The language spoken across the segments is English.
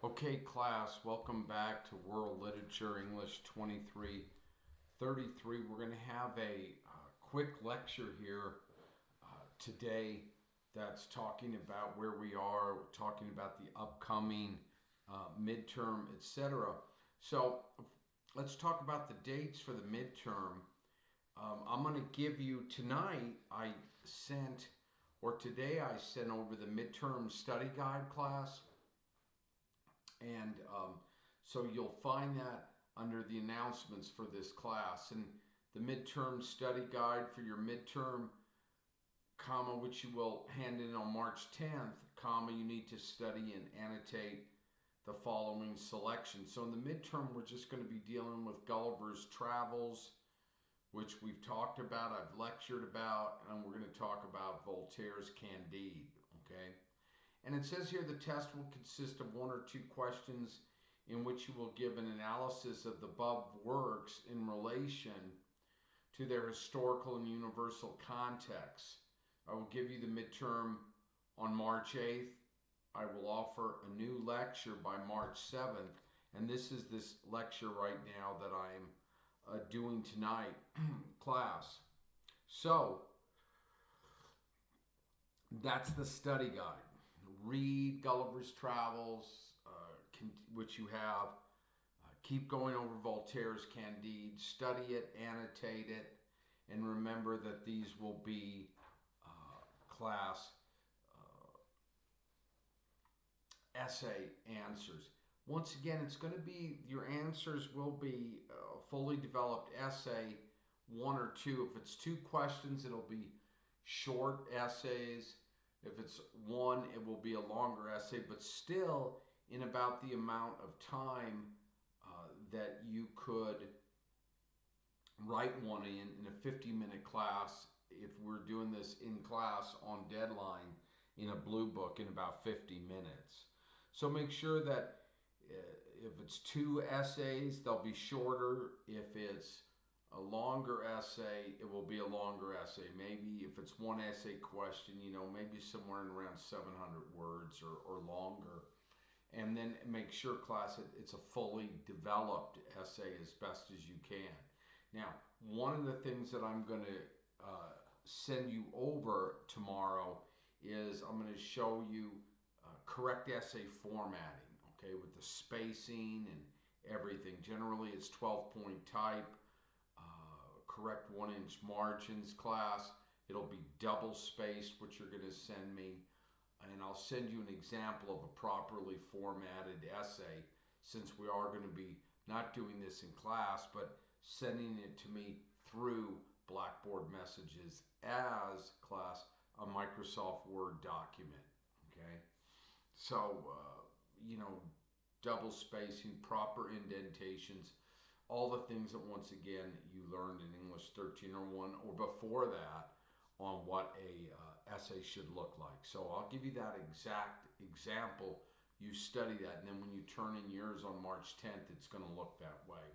Okay, class, welcome back to World Literature English 2333. We're going to have a quick lecture here today that's talking about where we are, talking about the upcoming midterm, etc. So let's talk about the dates for the midterm. I'm going to give you tonight, today I sent over the midterm study guide class. And so you'll find that under the announcements for this class. And the midterm study guide for your midterm, which you will hand in on March 10th, you need to study and annotate the following selections. So in the midterm, we're just going to be dealing with Gulliver's Travels, which we've talked about, I've lectured about, and we're going to talk about Voltaire's Candide, okay? And it says here the test will consist of one or two questions in which you will give an analysis of the above works in relation to their historical and universal context. I will give you the midterm on March 8th. I will offer a new lecture by March 7th. And this is this lecture right now that I'm doing tonight, class. So, that's the study guide. Read Gulliver's Travels, which you have. Keep going over Voltaire's Candide. Study it, annotate it, and remember that these will be class essay answers. Once again, it's going to be, your answers will be a fully developed essay, one or two. If it's two questions, it'll be short essays. If it's one, it will be a longer essay, but still in about the amount of time that you could write one in a 50-minute class. If we're doing this in class on deadline in a blue book in about 50 minutes. So make sure that if it's two essays, they'll be shorter. If it's a longer essay, it will be a longer essay. Maybe if it's one essay question, maybe somewhere in around 700 words or longer. And then make sure, class, it's a fully developed essay as best as you can. Now, one of the things that I'm going to send you over tomorrow is I'm going to show you correct essay formatting, okay, with the spacing and everything. Generally, it's 12-point type. Correct 1-inch margins, class. It'll be double spaced, which you're going to send me. And I'll send you an example of a properly formatted essay, since we are going to be not doing this in class, but sending it to me through Blackboard Messages as, class, a Microsoft Word document, okay? So, double spacing, proper indentations, all the things that, once again, you learned in English 1301 or before that on what a essay should look like. So I'll give you that exact example. You study that, and then when you turn in yours on March 10th, it's going to look that way.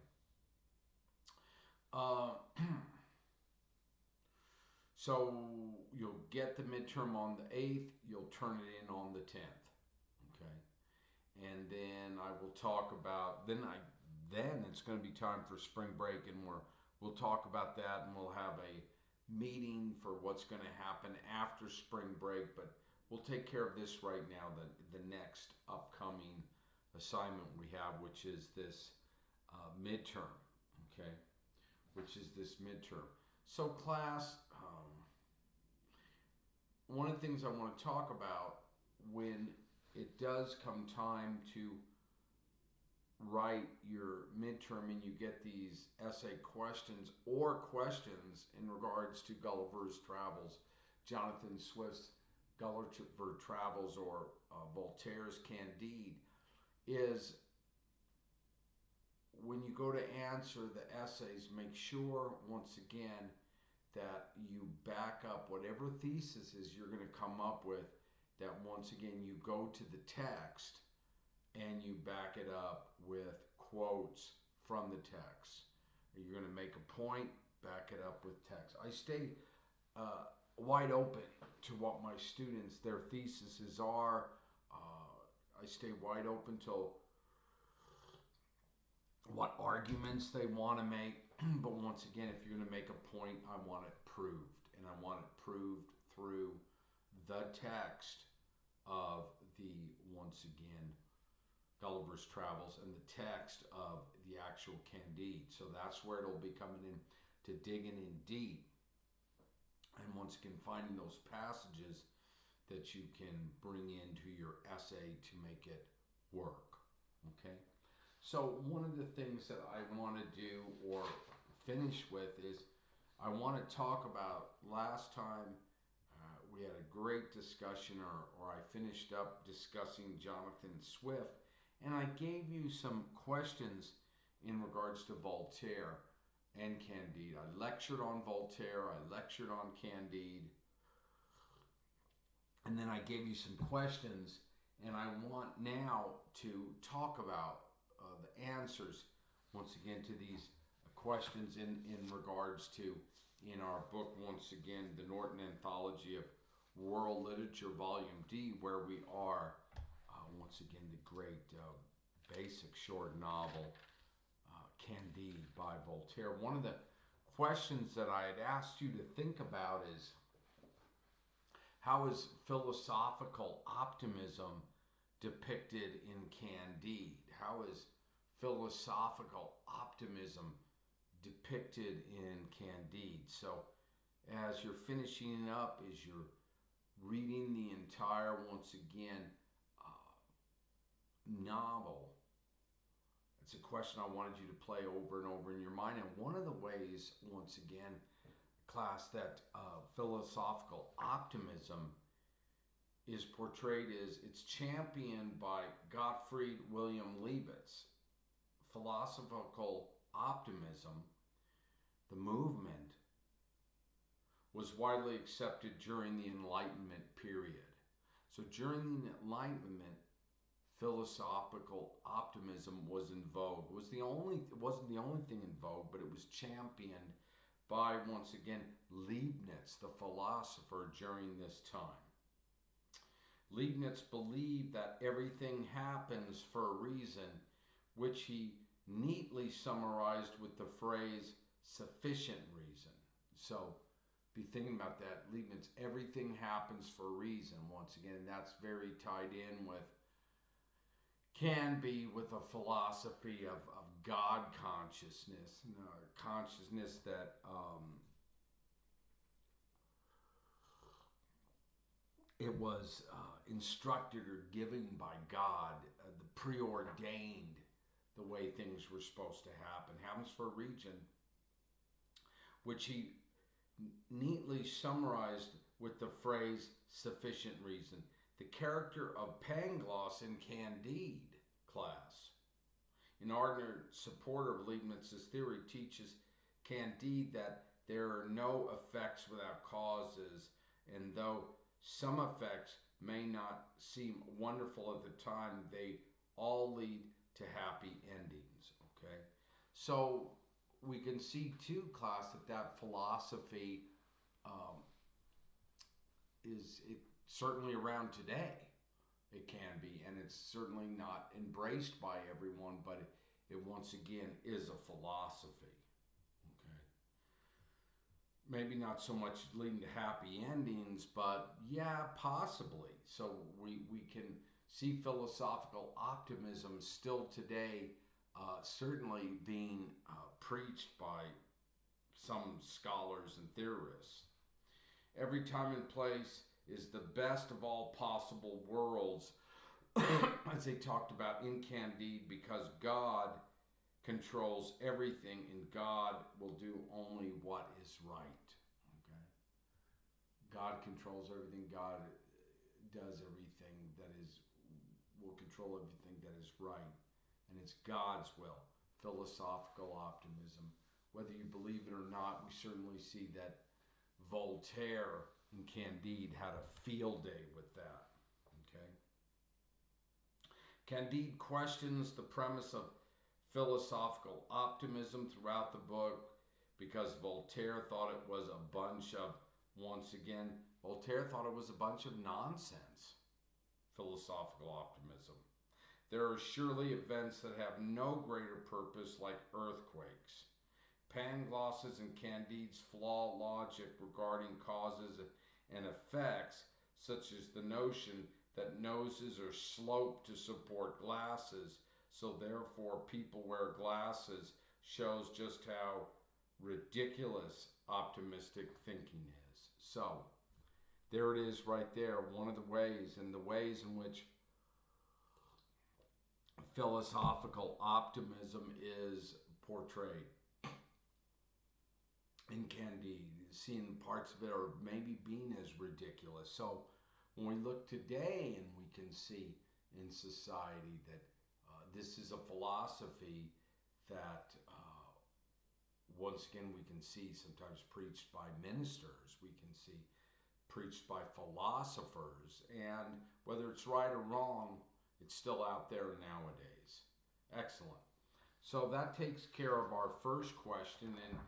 So you'll get the midterm on the 8th. You'll turn it in on the 10th. Okay, and then I will talk about then it's going to be time for spring break, and we'll talk about that, and we'll have a meeting for what's going to happen after spring break. But we'll take care of this right now. The next upcoming assignment we have, which is this midterm. Okay, which is this midterm. So class, one of the things I want to talk about when it does come time to write your midterm and you get these essay questions or questions in regards to Gulliver's Travels, Jonathan Swift's Gulliver Travels, or Voltaire's Candide, is when you go to answer the essays, make sure, once again, that you back up whatever thesis is you're going to come up with, that once again you go to the text and you back it up with quotes from the text. You're going to make a point, back it up with text. I stay wide open to what my students, their theses are. I stay wide open till what arguments they want to make. But once again, if you're going to make a point, I want it proved. And I want it proved through the text of the, once again, Gulliver's Travels and the text of the actual Candide. So that's where it'll be coming in to digging in deep. And once again, finding those passages that you can bring into your essay to make it work. Okay? So one of the things that I want to do or finish with is I want to talk about last time we had a great discussion, or I finished up discussing Jonathan Swift, and I gave you some questions in regards to Voltaire and Candide. I lectured on Voltaire, I lectured on Candide, and then I gave you some questions, and I want now to talk about the answers, once again, to these questions in regards to, in our book, once again, the Norton Anthology of World Literature, Volume D, where we are, once again, the great basic short novel, Candide by Voltaire. One of the questions that I had asked you to think about is, how is philosophical optimism depicted in Candide? How is philosophical optimism depicted in Candide? So as you're finishing up, as you're reading the entire, once again, novel, it's a question I wanted you to play over and over in your mind. And one of the ways, once again, class, that philosophical optimism is portrayed is it's championed by Gottfried William Leibniz. Philosophical optimism, the movement, was widely accepted during the Enlightenment period. So during the Enlightenment, philosophical optimism was in vogue. It wasn't the only thing in vogue, but it was championed by, once again, Leibniz, the philosopher during this time. Leibniz believed that everything happens for a reason, which he neatly summarized with the phrase sufficient reason. So be thinking about that. Leibniz, everything happens for a reason, once again, and that's very tied in with, can be with a philosophy of God consciousness, consciousness that it was instructed or given by God, the preordained, the way things were supposed to happen. Happens for a reason, which he neatly summarized with the phrase sufficient reason. The character of Pangloss in Candide, class, an ardent supporter of Leibniz's theory, teaches Candide that there are no effects without causes, and though some effects may not seem wonderful at the time, they all lead to happy endings. Okay, so we can see too, class, that philosophy is certainly around today. It can be, and it's certainly not embraced by everyone, but it once again is a philosophy. Okay, maybe not so much leading to happy endings, but yeah, possibly. So we can see philosophical optimism still today, certainly being preached by some scholars and theorists. Every time and place is the best of all possible worlds, as they talked about in Candide, because God controls everything and God will do only what is right. Okay? God controls everything. God does everything that is, will control everything that is right. And it's God's will. Philosophical optimism. Whether you believe it or not, we certainly see that Voltaire and Candide had a field day with that. Okay. Candide questions the premise of philosophical optimism throughout the book because Voltaire thought it was a bunch of, once again, Voltaire thought it was a bunch of nonsense. philosophical optimism. There are surely events that have no greater purpose, like earthquakes. Pangloss's and Candide's flawed logic regarding causes and effects, such as the notion that noses are sloped to support glasses, so therefore people wear glasses, shows just how ridiculous optimistic thinking is. So, there it is right there, one of the ways, and the ways in which philosophical optimism is portrayed in Candide. Seeing parts of it or maybe being as ridiculous. So when we look today and we can see in society that this is a philosophy that once again we can see sometimes preached by ministers, we can see preached by philosophers, and whether it's right or wrong, it's still out there nowadays. Excellent. So that takes care of our first question. And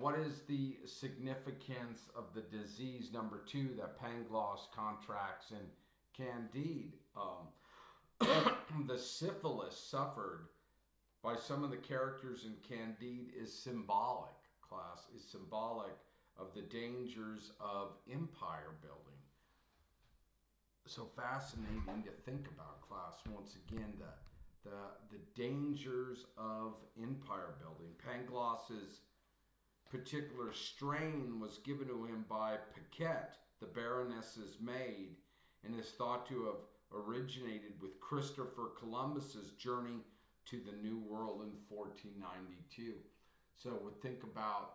what is the significance of the disease number 2 that Pangloss contracts in Candide? The syphilis suffered by some of the characters in Candide is symbolic, class, is symbolic of the dangers of empire building. So fascinating to think about, class. Once again, the dangers of empire building. Pangloss's particular strain was given to him by Paquette, the Baroness's maid, and is thought to have originated with Christopher Columbus's journey to the New World in 1492. So we think about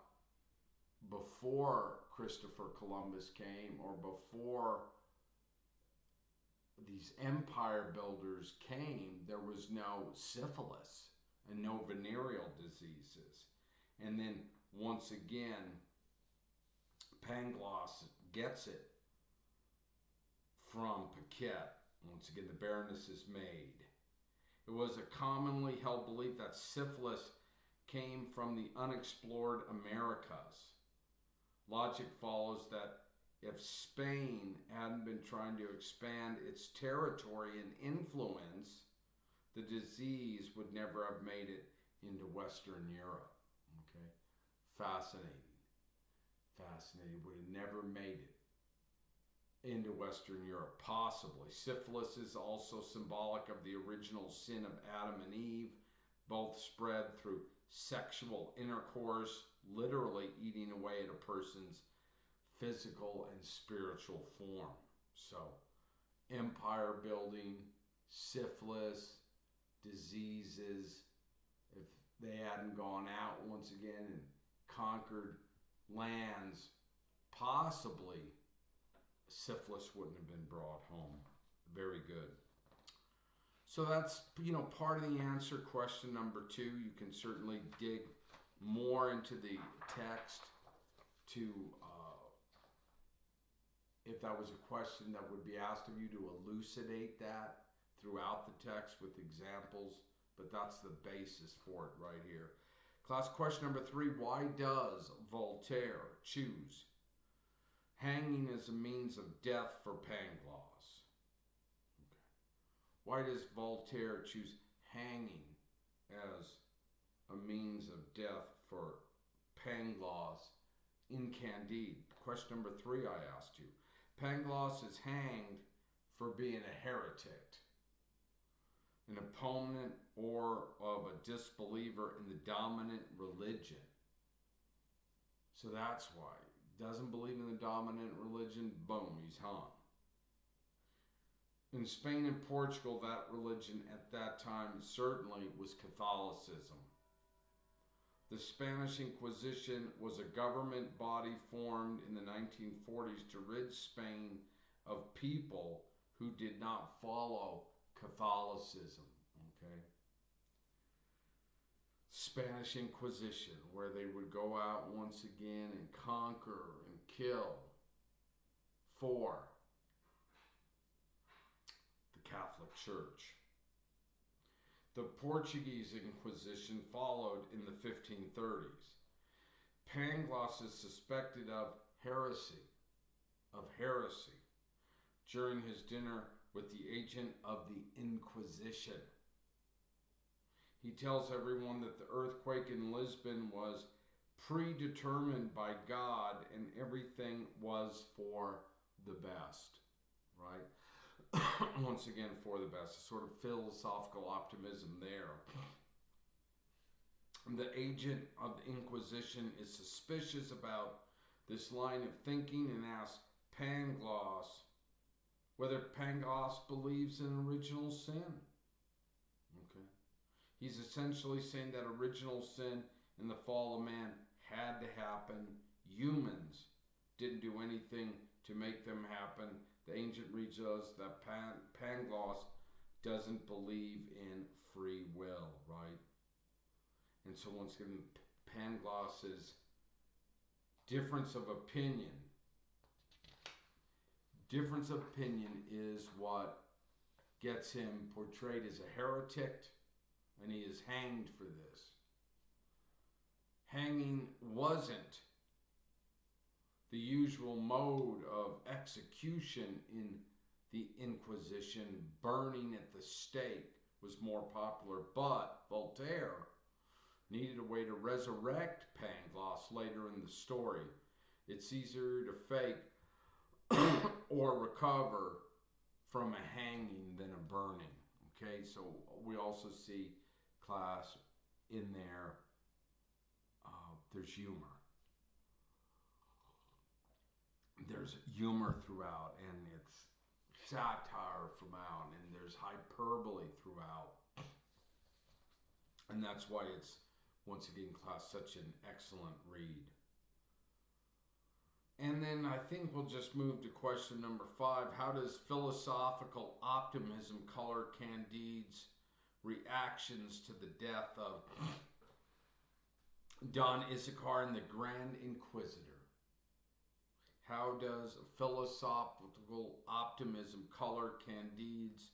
before Christopher Columbus came, or before these empire builders came, there was no syphilis and no venereal diseases. And then once again, Pangloss gets it from Paquette, once again the Baroness's maid. It was a commonly held belief that syphilis came from the unexplored Americas. Logic follows that if Spain hadn't been trying to expand its territory and influence, the disease would never have made it into Western Europe. Okay? Fascinating. Would have never made it into Western Europe, possibly. Syphilis is also symbolic of the original sin of Adam and Eve, both spread through sexual intercourse, literally eating away at a person's physical and spiritual form. So, empire building, syphilis, diseases, if they hadn't gone out once again and conquered lands, possibly syphilis wouldn't have been brought home. Very good. So that's, part of the answer. Question number 2. You can certainly dig more into the text to, if that was a question that would be asked of you, to elucidate that throughout the text with examples. But that's the basis for it right here. Class, question number 3. Why does Voltaire choose hanging as a means of death for Pangloss? Okay. Why does Voltaire choose hanging as a means of death for Pangloss in Candide? Question number 3 I asked you. Pangloss is hanged for being a heretic, an opponent or of a disbeliever in the dominant religion. So that's why. Doesn't believe in the dominant religion, boom, he's hung. In Spain and Portugal, that religion at that time certainly was Catholicism. The Spanish Inquisition was a government body formed in the 1940s to rid Spain of people who did not follow Catholicism. Okay? Spanish Inquisition, where they would go out once again and conquer and kill for the Catholic Church. The Portuguese Inquisition followed in the 1530s. Pangloss is suspected of heresy. During his dinner with the agent of the Inquisition. He tells everyone that the earthquake in Lisbon was predetermined by God and everything was for the best, right? Once again, for the best. A sort of philosophical optimism there. The agent of the Inquisition is suspicious about this line of thinking and asks Pangloss whether Pangloss believes in original sin. Okay. He's essentially saying that original sin in the fall of man had to happen. Humans didn't do anything to make them happen. The ancient reads us that Pangloss doesn't believe in free will, right? And so once again, Pangloss's difference of opinion is what gets him portrayed as a heretic, and he is hanged for this. Hanging wasn't the usual mode of execution in the Inquisition. Burning at the stake was more popular, but Voltaire needed a way to resurrect Pangloss later in the story. It's easier to fake or recover from a hanging than a burning. Okay, so we also see, class, in there, there's humor. There's humor throughout, and it's satire throughout, and there's hyperbole throughout. And that's why it's, once again, class, such an excellent read. And then I think we'll just move to question number 5. How does philosophical optimism color Candide's reactions to the death of Don Issachar and the Grand Inquisitor? How does philosophical optimism color Candide's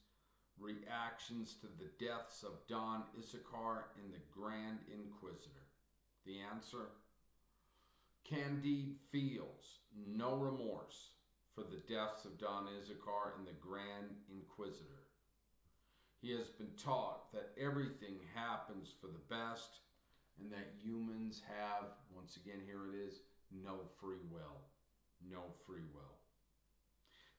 reactions to the deaths of Don Issachar and the Grand Inquisitor? The answer: Candide feels no remorse for the deaths of Don Issachar and the Grand Inquisitor. He has been taught that everything happens for the best and that humans have, once again, here it is, no free will. No free will.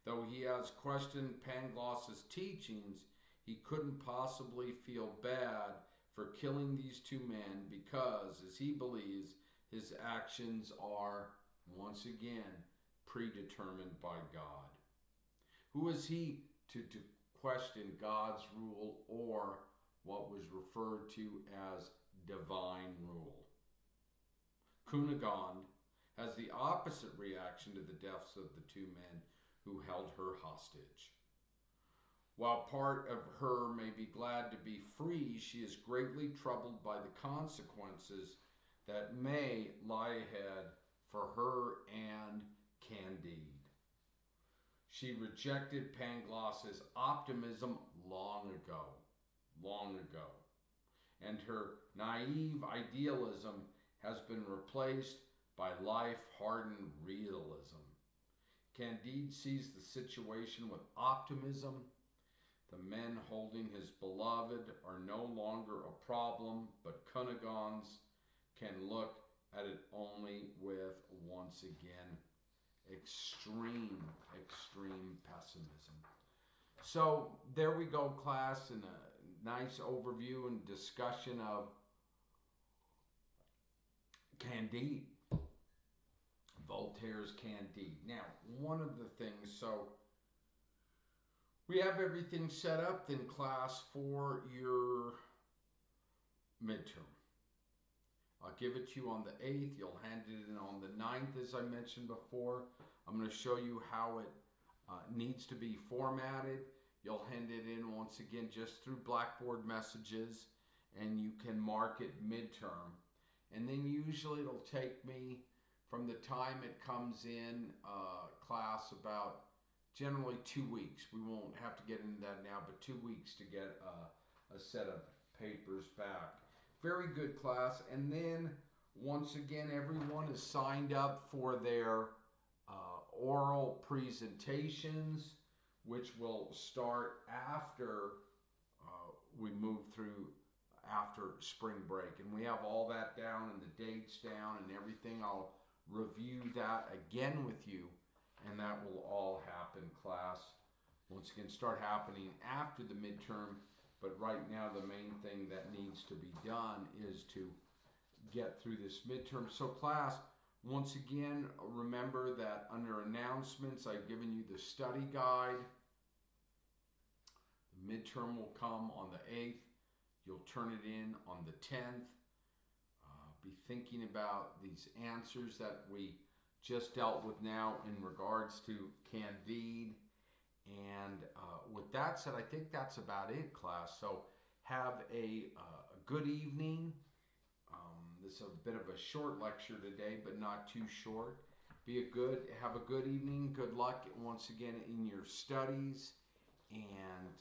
Though he has questioned Pangloss's teachings, he couldn't possibly feel bad for killing these two men because, as he believes, his actions are, once again, predetermined by God. Who is he to question God's rule or what was referred to as divine rule? Cunegonde has the opposite reaction to the deaths of the two men who held her hostage. While part of her may be glad to be free, she is greatly troubled by the consequences that may lie ahead for her and Candide. She rejected Pangloss's optimism long ago, and her naive idealism has been replaced by life-hardened realism. Candide sees the situation with optimism. The men holding his beloved are no longer a problem, but Cunegonde's can look at it only with, once again, extreme pessimism. So there we go, class, in a nice overview and discussion of Candide. Voltaire's Candide. Now, one of the things, so we have everything set up then, class, for your midterm. I'll give it to you on the 8th. You'll hand it in on the 9th, as I mentioned before. I'm going to show you how it needs to be formatted. You'll hand it in, once again, just through Blackboard Messages, and you can mark it midterm. And then usually it'll take me, from the time it comes in, class, about generally 2 weeks. We won't have to get into that now, but 2 weeks to get a set of papers back. Very good, class. And then, once again, everyone is signed up for their oral presentations, which will start after we move through after spring break. And we have all that down and the dates down and everything. I'll review that again with you, and that will all happen, class. Once again, start happening after the midterm, but right now the main thing that needs to be done is to get through this midterm. So class, once again, remember that under announcements, I've given you the study guide. The midterm will come on the 8th. You'll turn it in on the 10th. Be thinking about these answers that we just dealt with now in regards to Candide. And with that said, I think that's about it, class. So have a good evening. This is a bit of a short lecture today, but not too short. Have a good evening. Good luck once again in your studies, and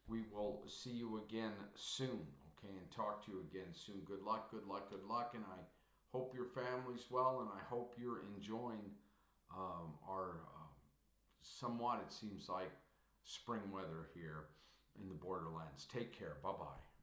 we will see you again soon. Okay, and talk to you again soon. Good luck, good luck, good luck, and I hope your family's well, and I hope you're enjoying our somewhat, it seems like, spring weather here in the borderlands. Take care. Bye-bye.